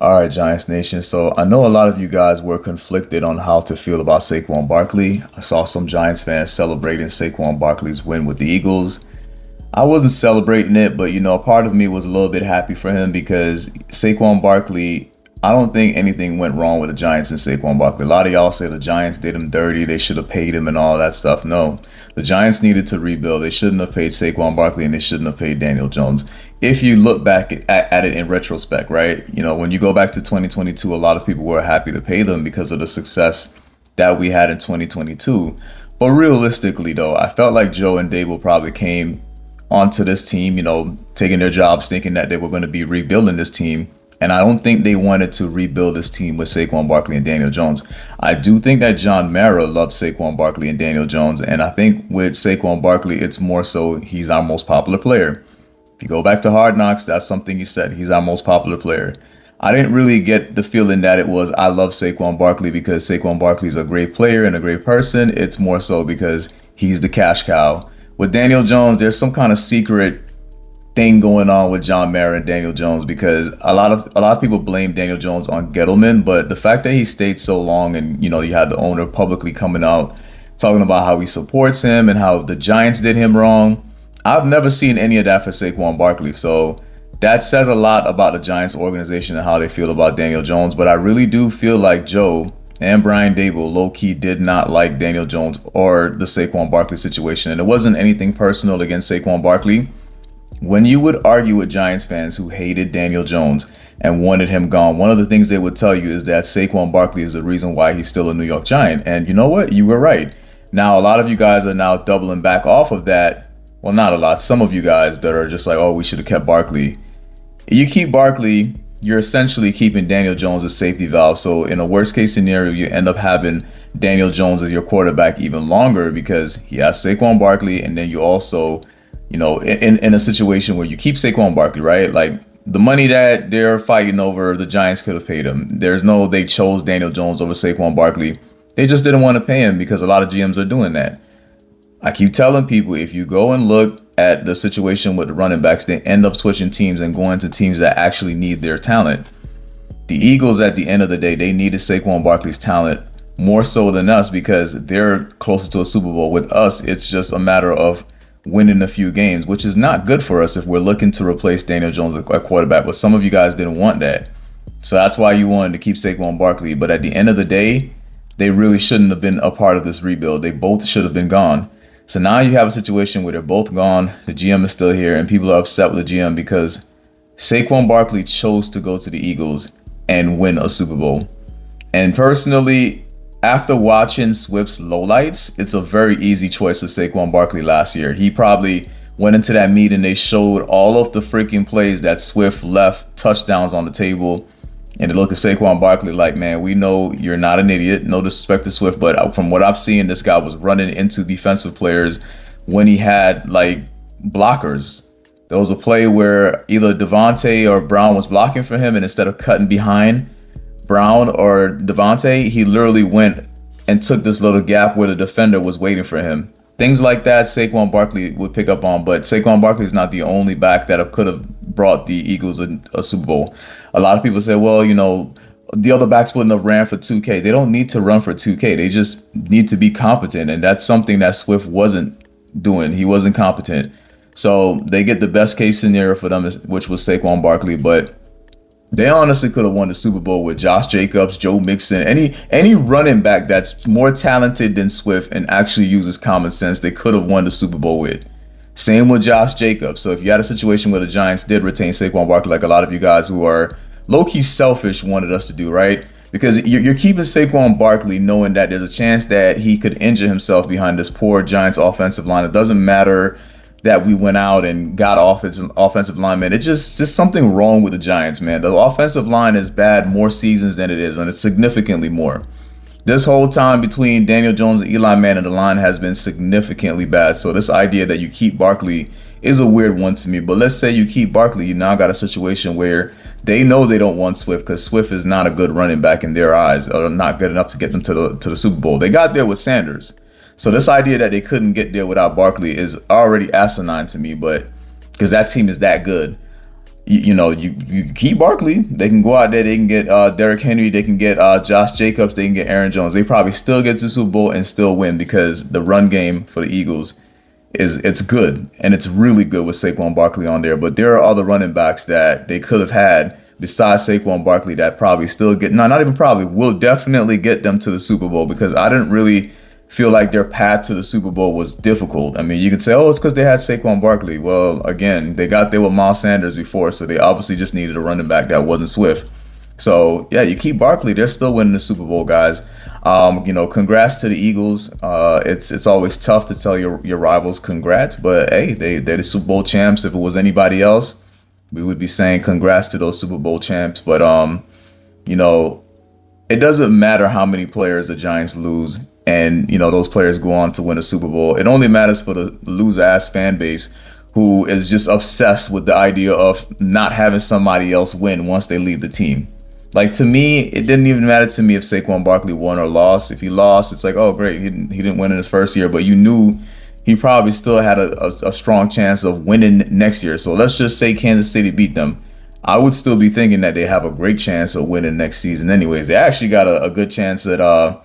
All right, Giants Nation. So I know a lot of you guys were conflicted on how to feel about Saquon Barkley. I saw some Giants fans celebrating Saquon Barkley's win with the Eagles. I wasn't celebrating it, but a part of me was a little bit happy for him because Saquon Barkley, I don't think anything went wrong with the Giants and Saquon Barkley. A lot of y'all say the Giants did him dirty, they should have paid him and all that stuff. No, the Giants needed to rebuild. They shouldn't have paid Saquon Barkley and they shouldn't have paid Daniel Jones. If you look back at it in retrospect, right? When you go back to 2022, a lot of people were happy to pay them because of the success that we had in 2022. But realistically, though, I felt like Joe and Dable probably came onto this team, taking their jobs, thinking that they were going to be rebuilding this team. And I don't think they wanted to rebuild this team with Saquon Barkley and Daniel Jones. I do think that John Mara loves Saquon Barkley and Daniel Jones. And I think with Saquon Barkley, it's more so he's our most popular player. If you go back to Hard Knocks, that's something he said. He's our most popular player. I didn't really get the feeling that it was I love Saquon Barkley because Saquon Barkley is a great player and a great person. It's more so because he's the cash cow. With Daniel Jones, there's some kind of secret thing going on with John Mara and Daniel Jones because a lot of people blame Daniel Jones on Gettleman, but the fact that he stayed so long and you had the owner publicly coming out talking about how he supports him and how the Giants did him wrong, I've never seen any of that for Saquon Barkley. So that says a lot about the Giants organization and how they feel about Daniel Jones. But I really do feel like Joe and Brian Dable low-key did not like Daniel Jones or the Saquon Barkley situation. And it wasn't anything personal against Saquon Barkley. When you would argue with Giants fans who hated Daniel Jones and wanted him gone, one of the things they would tell you is that Saquon Barkley is the reason why he's still a New York Giant. And you know what? You were right. Now, a lot of you guys are now doubling back off of that. Well, not a lot. Some of you guys that are just like, oh, we should have kept Barkley. You keep Barkley, you're essentially keeping Daniel Jones as safety valve. So in a worst case scenario, you end up having Daniel Jones as your quarterback even longer because he has Saquon Barkley, and then you also in a situation where you keep Saquon Barkley, right? Like the money that they're fighting over, the Giants could have paid him. They chose Daniel Jones over Saquon Barkley. They just didn't want to pay him because a lot of GMs are doing that. I keep telling people, if you go and look at the situation with the running backs, they end up switching teams and going to teams that actually need their talent. The Eagles, at the end of the day, they needed Saquon Barkley's talent more so than us because they're closer to a Super Bowl. With us, it's just a matter of winning a few games, which is not good for us if we're looking to replace Daniel Jones at quarterback. But some of you guys didn't want that. So that's why you wanted to keep Saquon Barkley. But at the end of the day, they really shouldn't have been a part of this rebuild. They both should have been gone. So now you have a situation where they're both gone. The GM is still here and people are upset with the GM because Saquon Barkley chose to go to the Eagles and win a Super Bowl. And personally, after watching Swift's lowlights, it's a very easy choice for Saquon Barkley last year. He probably went into that meeting, they showed all of the freaking plays that Swift left touchdowns on the table. And they look at Saquon Barkley like, man, we know you're not an idiot. No disrespect to Swift, but from what I've seen, this guy was running into defensive players when he had like blockers. There was a play where either Devontae or Brown was blocking for him, and instead of cutting behind Brown or Devontae, he literally went and took this little gap where the defender was waiting for him. Things like that Saquon Barkley would pick up on, but Saquon Barkley is not the only back that could have brought the Eagles a Super Bowl. A lot of people say, well, the other backs wouldn't have ran for 2K. They don't need to run for 2K. They just need to be competent, and that's something that Swift wasn't doing. He wasn't competent. So they get the best case scenario for them, which was Saquon Barkley, but they honestly could have won the Super Bowl with Josh Jacobs, Joe Mixon, any running back that's more talented than Swift and actually uses common sense. They could have won the Super Bowl with. Same with Josh Jacobs. So if you had a situation where the Giants did retain Saquon Barkley, like a lot of you guys who are low-key selfish wanted us to do, right? Because you're keeping Saquon Barkley knowing that there's a chance that he could injure himself behind this poor Giants offensive line. It doesn't matter that we went out and got offensive linemen. It's just something wrong with the Giants, man. The offensive line is bad more seasons than it is, and it's significantly more. This whole time between Daniel Jones and Eli Manning, the line has been significantly bad. So this idea that you keep Barkley is a weird one to me. But let's say you keep Barkley, you now got a situation where they know they don't want Swift because Swift is not a good running back in their eyes, or not good enough to get them to the Super Bowl. They got there with Sanders. So this idea that they couldn't get there without Barkley is already asinine to me, but because that team is that good. you keep Barkley. They can go out there. They can get Derrick Henry. They can get Josh Jacobs. They can get Aaron Jones. They probably still get to the Super Bowl and still win because the run game for the Eagles it's good and it's really good with Saquon Barkley on there. But there are other running backs that they could have had besides Saquon Barkley that probably still get no, not even probably will definitely get them to the Super Bowl because I didn't really feel like their path to the Super Bowl was difficult. I mean, you could say, oh, it's because they had Saquon Barkley. Well, again, they got there with Miles Sanders before, so they obviously just needed a running back that wasn't Swift. So yeah, you keep Barkley, they're still winning the Super Bowl, guys. Congrats to the Eagles. It's always tough to tell your rivals congrats, but hey, they're the Super Bowl champs. If it was anybody else, we would be saying congrats to those Super Bowl champs. But you know, it doesn't matter how many players the Giants lose and those players go on to win a Super Bowl. It only matters for the loser ass fan base who is just obsessed with the idea of not having somebody else win once they leave the team. Like, to me, it didn't even matter to me if Saquon Barkley won or lost. If he lost, it's like, oh great, he didn't win in his first year, but you knew he probably still had a strong chance of winning next year. So let's just say Kansas City beat them. I would still be thinking that they have a great chance of winning next season anyways. They actually got a good chance at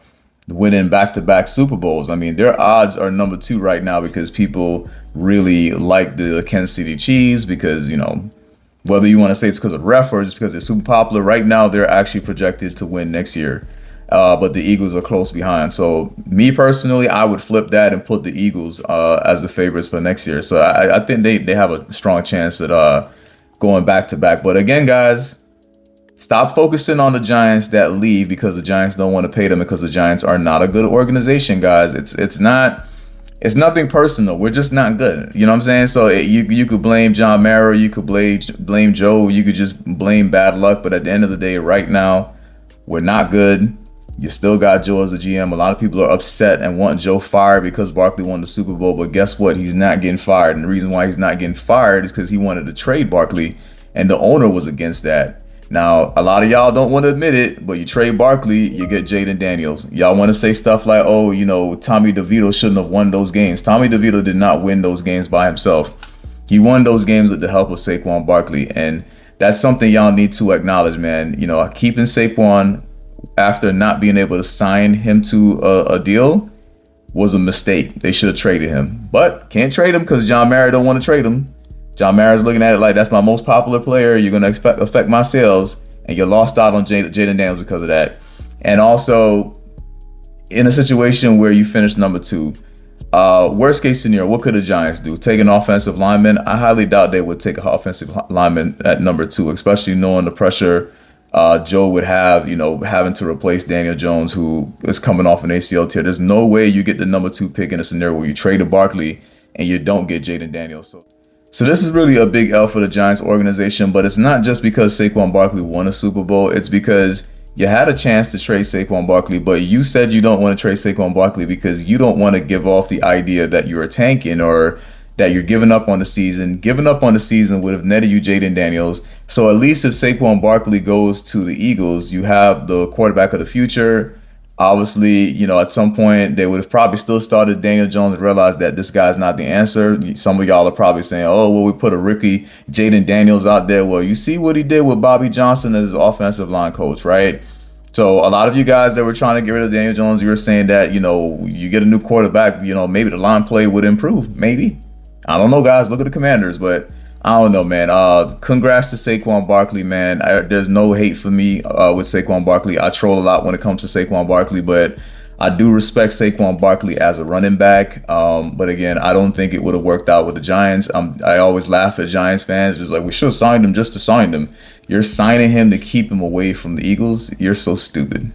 winning back-to-back Super Bowls. I mean, their odds are number 2 right now because people really like the Kansas City Chiefs because, whether you want to say it's because of ref or just because they're super popular, right now they're actually projected to win next year. But the Eagles are close behind. So me personally, I would flip that and put the Eagles as the favorites for next year. So I think they have a strong chance at going back to back. But again, guys, stop focusing on the Giants that leave because the Giants don't want to pay them because the Giants are not a good organization, guys. It's nothing personal. We're just not good. You know what I'm saying? So you could blame John Mara, you could blame Joe, you could just blame bad luck. But at the end of the day, right now, we're not good. You still got Joe as a GM. A lot of people are upset and want Joe fired because Barkley won the Super Bowl. But guess what? He's not getting fired. And the reason why he's not getting fired is because he wanted to trade Barkley, and the owner was against that. Now, a lot of y'all don't want to admit it, but you trade Barkley, you get Jaden Daniels. Y'all want to say stuff like, oh, Tommy DeVito shouldn't have won those games. Tommy DeVito did not win those games by himself. He won those games with the help of Saquon Barkley, and that's something y'all need to acknowledge, man. Keeping Saquon after not being able to sign him to a deal was a mistake. They should have traded him, but can't trade him because John Mara don't want to trade him. John Mara's looking at it like, that's my most popular player. You're going to affect my sales. And you lost out on Jaden Daniels because of that. And also, in a situation where you finished number 2, worst case scenario, what could the Giants do? Take an offensive lineman? I highly doubt they would take an offensive lineman at number 2, especially knowing the pressure Joe would have, having to replace Daniel Jones, who is coming off an ACL tear. There's no way you get the number 2 pick in a scenario where you trade a Barkley and you don't get Jaden Daniels. So this is really a big L for the Giants organization, but it's not just because Saquon Barkley won a Super Bowl. It's because you had a chance to trade Saquon Barkley, but you said you don't want to trade Saquon Barkley because you don't want to give off the idea that you're tanking or that you're giving up on the season. Giving up on the season would have netted you Jaden Daniels. So at least if Saquon Barkley goes to the Eagles, you have the quarterback of the future. Obviously, at some point they would have probably still started Daniel Jones and realized that this guy's not the answer. Some of y'all are probably saying, oh, well, we put a rookie Jaden Daniels out there. Well, you see what he did with Bobby Johnson as his offensive line coach, right? So a lot of you guys that were trying to get rid of Daniel Jones, you were saying that, you get a new quarterback, maybe the line play would improve. Maybe. I don't know, guys. Look at the Commanders, but I don't know, man. Congrats to Saquon Barkley, man. There's no hate for me with Saquon Barkley. I troll a lot when it comes to Saquon Barkley, but I do respect Saquon Barkley as a running back. But again, I don't think it would have worked out with the Giants. I always laugh at Giants fans. Just like, we should have signed him just to sign him. You're signing him to keep him away from the Eagles. You're so stupid.